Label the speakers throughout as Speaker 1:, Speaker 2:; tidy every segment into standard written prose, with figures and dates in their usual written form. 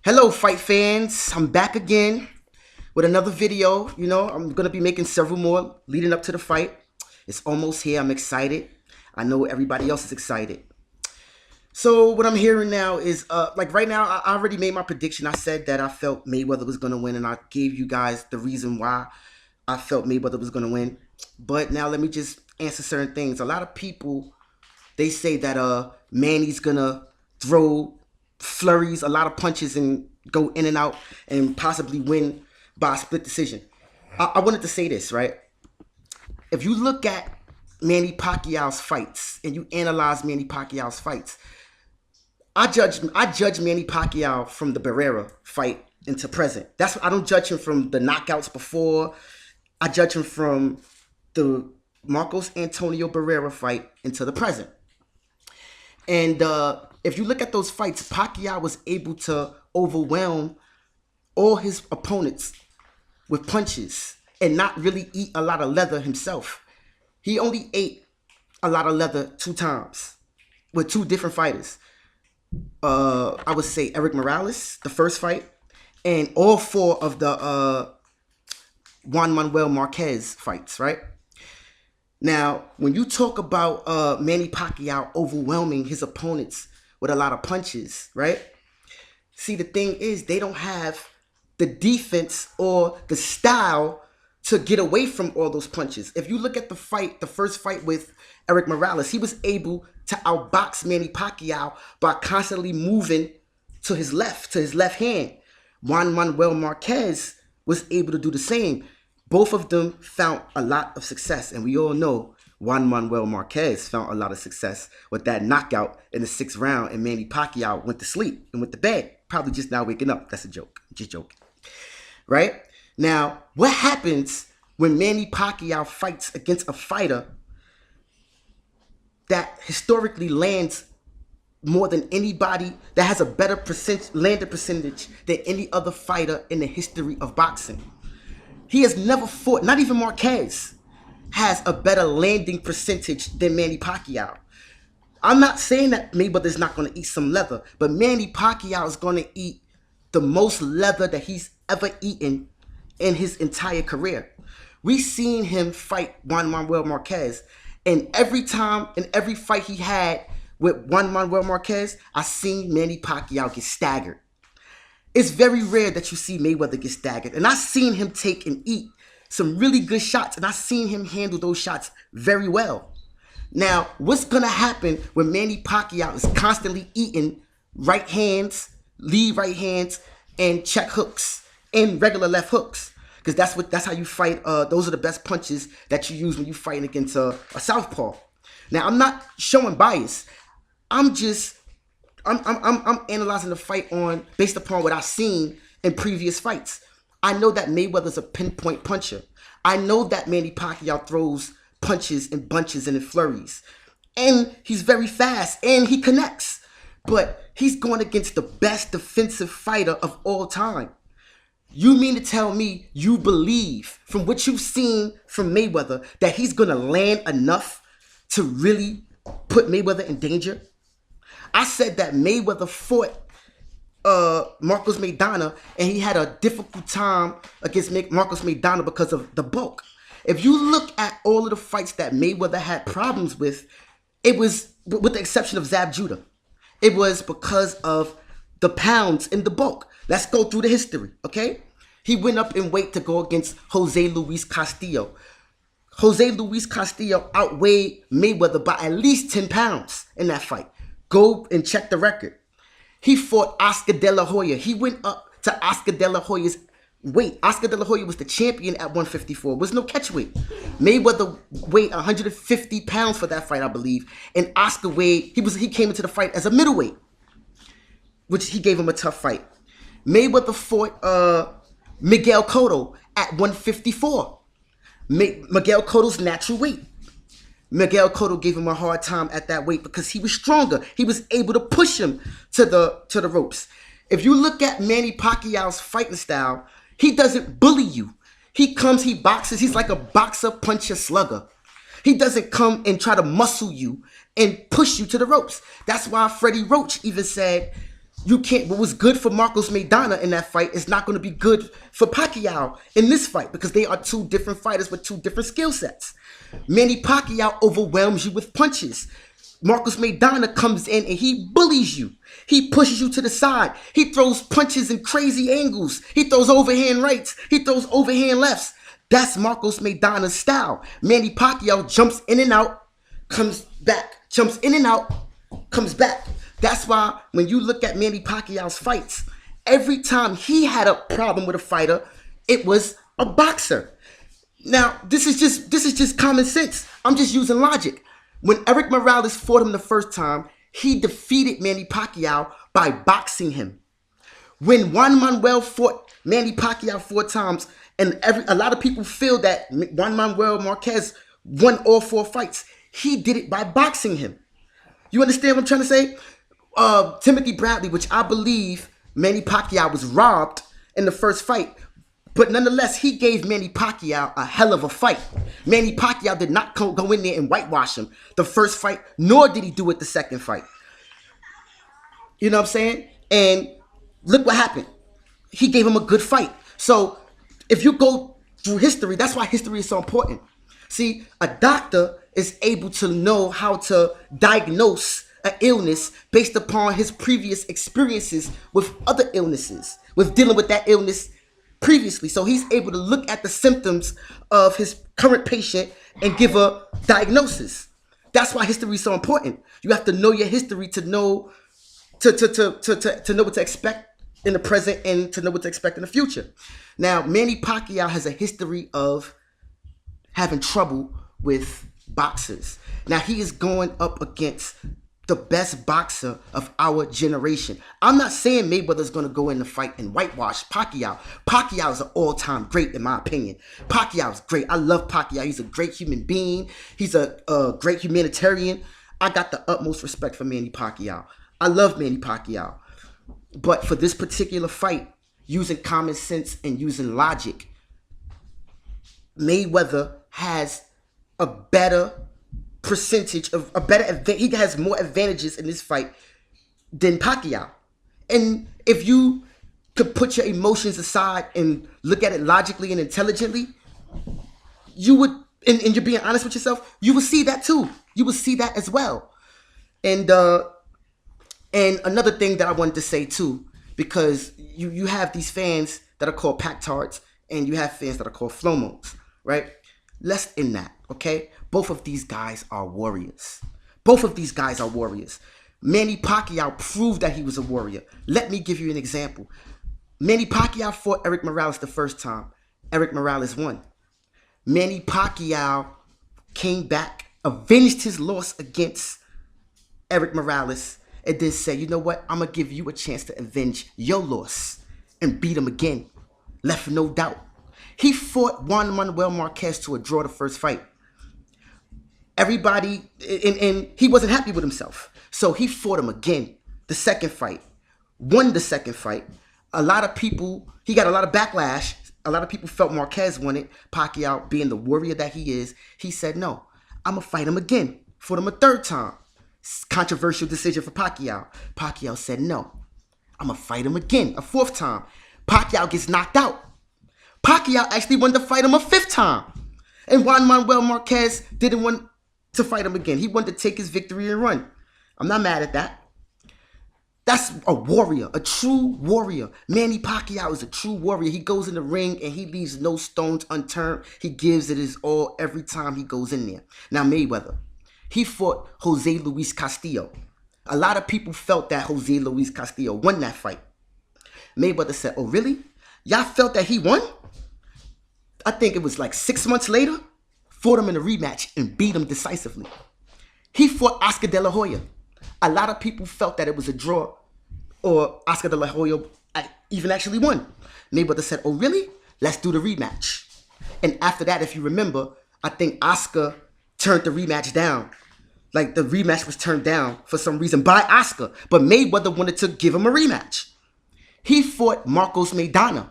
Speaker 1: Hello, fight fans. I'm back again with another video. I'm going to be making several more leading up to the fight. It's almost here. I'm excited. I know everybody else is excited. So what I'm hearing now is, like right now, I already made my prediction. I said that I felt Mayweather was going to win, and I gave you guys the reason why I felt Mayweather was going to win. But now let me just answer certain things. A lot of people, they say that Manny's going to throw flurries, a lot of punches, and go in and out and possibly win by a split decision. I wanted to say this, right? If you look at Manny Pacquiao's fights and you analyze Manny Pacquiao's fights, I judge Manny Pacquiao from the Barrera fight into present. I don't judge him from the knockouts before. I judge him from the Marcos Antonio Barrera fight into the present. And if you look at those fights, Pacquiao was able to overwhelm all his opponents with punches and not really eat a lot of leather himself. He only ate a lot of leather 2 times with 2 different fighters. I would say Eric Morales, the first fight, and all 4 of the Juan Manuel Marquez fights, right? Now, when you talk about Manny Pacquiao overwhelming his opponents with a lot of punches, right? See, the thing is, they don't have the defense or the style to get away from all those punches. If you look at the first fight with Eric Morales, he was able to outbox Manny Pacquiao by constantly moving to his left hand. Juan Manuel Marquez was able to do the same. Both of them found a lot of success, and we all know Juan Manuel Marquez found a lot of success with that knockout in the 6th round, and Manny Pacquiao went to sleep and went to bed, probably just now waking up. That's a joke, just joking, right? Now, what happens when Manny Pacquiao fights against a fighter that historically lands more than anybody, that has a better landed percentage than any other fighter in the history of boxing? He has never fought, not even Marquez has a better landing percentage than Manny Pacquiao. I'm not saying that Mayweather's not going to eat some leather, but Manny Pacquiao is going to eat the most leather that he's ever eaten in his entire career. We've seen him fight Juan Manuel Marquez, and every time, in every fight he had with Juan Manuel Marquez, I seen Manny Pacquiao get staggered. It's very rare that you see Mayweather get staggered. And I've seen him take and eat some really good shots, and I've seen him handle those shots very well. Now, what's going to happen when Manny Pacquiao is constantly eating right hands, lead right hands, and check hooks, and regular left hooks? Because that's how you fight. Those are the best punches that you use when you're fighting against a southpaw. Now, I'm not showing bias. I'm analyzing the fight based upon what I've seen in previous fights. I know that Mayweather's a pinpoint puncher. I know that Manny Pacquiao throws punches and bunches and in flurries. And he's very fast and he connects. But he's going against the best defensive fighter of all time. You mean to tell me you believe, from what you've seen from Mayweather, that he's going to land enough to really put Mayweather in danger? I said that Mayweather fought Marcos Maidana, and he had a difficult time against Marcos Maidana because of the bulk. If you look at all of the fights that Mayweather had problems with, it was, with the exception of Zab Judah, it was because of the pounds and the bulk. Let's go through the history, okay? He went up in weight to go against Jose Luis Castillo. Jose Luis Castillo outweighed Mayweather by at least 10 pounds in that fight. Go and check the record. He fought Oscar De La Hoya. He went up to Oscar De La Hoya's weight. Oscar De La Hoya was the champion at 154. It was no catch weight. Mayweather weighed 150 pounds for that fight, I believe. And Oscar weighed, he came into the fight as a middleweight, which he gave him a tough fight. Mayweather fought Miguel Cotto at 154. Miguel Cotto's natural weight. Miguel Cotto gave him a hard time at that weight because he was stronger. He was able to push him to the ropes. If you look at Manny Pacquiao's fighting style, he doesn't bully you. He comes, he boxes. He's like a boxer, puncher, slugger. He doesn't come and try to muscle you and push you to the ropes. That's why Freddie Roach even said You can't. What was good for Marcos Maidana in that fight is not going to be good for Pacquiao in this fight because they are two different fighters with two different skill sets. Manny Pacquiao overwhelms you with punches. Marcos Maidana comes in and he bullies you. He pushes you to the side. He throws punches in crazy angles. He throws overhand rights. He throws overhand lefts. That's Marcos Maidana's style. Manny Pacquiao jumps in and out, comes back, jumps in and out, comes back. That's why when you look at Manny Pacquiao's fights, every time he had a problem with a fighter, it was a boxer. Now, this is just common sense. I'm just using logic. When Erik Morales fought him the first time, he defeated Manny Pacquiao by boxing him. When Juan Manuel fought Manny Pacquiao 4 times, and a lot of people feel that Juan Manuel Marquez won all 4 fights, he did it by boxing him. You understand what I'm trying to say? Timothy Bradley, which I believe Manny Pacquiao was robbed in the first fight, but nonetheless, he gave Manny Pacquiao a hell of a fight. Manny Pacquiao did not go in there and whitewash him the first fight, nor did he do it the second fight. You know what I'm saying? And look what happened. He gave him a good fight. So if you go through history, that's why history is so important. See, a doctor is able to know how to diagnose an illness based upon his previous experiences with other illnesses, with dealing with that illness previously. So he's able to look at the symptoms of his current patient and give a diagnosis. That's why history is so important. You have to know your history to know to know what to expect in the present and to know what to expect in the future. Now, Manny Pacquiao has a history of having trouble with boxers. Now, he is going up against the best boxer of our generation. I'm not saying Mayweather's going to go in the fight and whitewash Pacquiao. Pacquiao is an all-time great, in my opinion. Pacquiao is great. I love Pacquiao. He's a great human being. He's a great humanitarian. I got the utmost respect for Manny Pacquiao. I love Manny Pacquiao. But for this particular fight, using common sense and using logic, Mayweather has a better percentage of he has more advantages in this fight than Pacquiao. And if you could put your emotions aside and look at it logically and intelligently, you would, and you're being honest with yourself, you will see that too. You will see that as well. And another thing that I wanted to say too, because you have these fans that are called Pac-tards and you have fans that are called Flomos, right? Less in that, okay? Both of these guys are warriors. Both of these guys are warriors. Manny Pacquiao proved that he was a warrior. Let me give you an example. Manny Pacquiao fought Erik Morales the first time. Erik Morales won. Manny Pacquiao came back, avenged his loss against Erik Morales, and then said, you know what? I'm going to give you a chance to avenge your loss and beat him again. Left no doubt. He fought Juan Manuel Marquez to a draw the first fight. Everybody, and he wasn't happy with himself. So he fought him again the second fight. Won the second fight. A lot of people, he got a lot of backlash. A lot of people felt Marquez won it. Pacquiao, being the warrior that he is, he said, no, I'm going to fight him again. Fought him a third time. Controversial decision for Pacquiao. Pacquiao said, no, I'm going to fight him again. A fourth time. Pacquiao gets knocked out. Pacquiao actually wanted to fight him a fifth time. And Juan Manuel Marquez didn't want to fight him again. He wanted to take his victory and run. I'm not mad at that. That's a warrior, a true warrior. Manny Pacquiao is a true warrior. He goes in the ring and he leaves no stones unturned. He gives it his all every time he goes in there. Now Mayweather, he fought Jose Luis Castillo. A lot of people felt that Jose Luis Castillo won that fight. Mayweather said, oh really? Y'all felt that he won? I think it was like 6 months later, fought him in a rematch and beat him decisively. He fought Oscar De La Hoya. A lot of people felt that it was a draw or Oscar De La Hoya even actually won. Mayweather said, oh really? Let's do the rematch. And after that, if you remember, I think Oscar turned the rematch down. Like the rematch was turned down for some reason by Oscar. But Mayweather wanted to give him a rematch. He fought Marcos Maidana.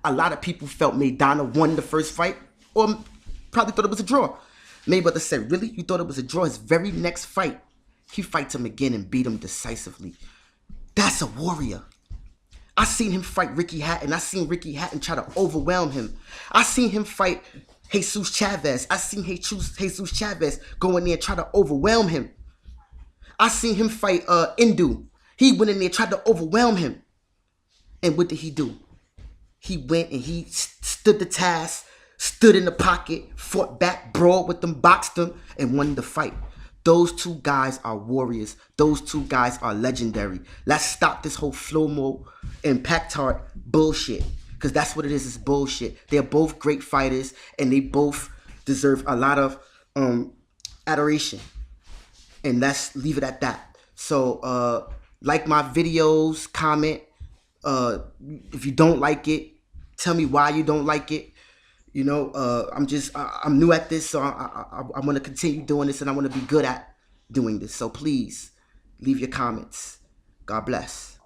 Speaker 1: A lot of people felt Maidana won the first fight or probably thought it was a draw. Mayweather said, really? You thought it was a draw? His very next fight, he fights him again and beat him decisively. That's a warrior. I seen him fight Ricky Hatton. I seen Ricky Hatton try to overwhelm him. I seen him fight Jesus Chavez. I seen Jesus Chavez go in there and try to overwhelm him. I seen him fight Indu. He went in there, tried to overwhelm him. And what did he do? He went and he stood the task, stood in the pocket, fought back, brawled with them, boxed them, and won the fight. Those two guys are warriors. Those two guys are legendary. Let's stop this whole Flomo and Pactart bullshit. Because that's what it is. It's bullshit. They're both great fighters, and they both deserve a lot of adoration. And let's leave it at that. So like my videos, comment. If you don't like it, tell me why you don't like it. You know, I'm new at this, so I want to continue doing this, and I want to be good at doing this. So please leave your comments. God bless.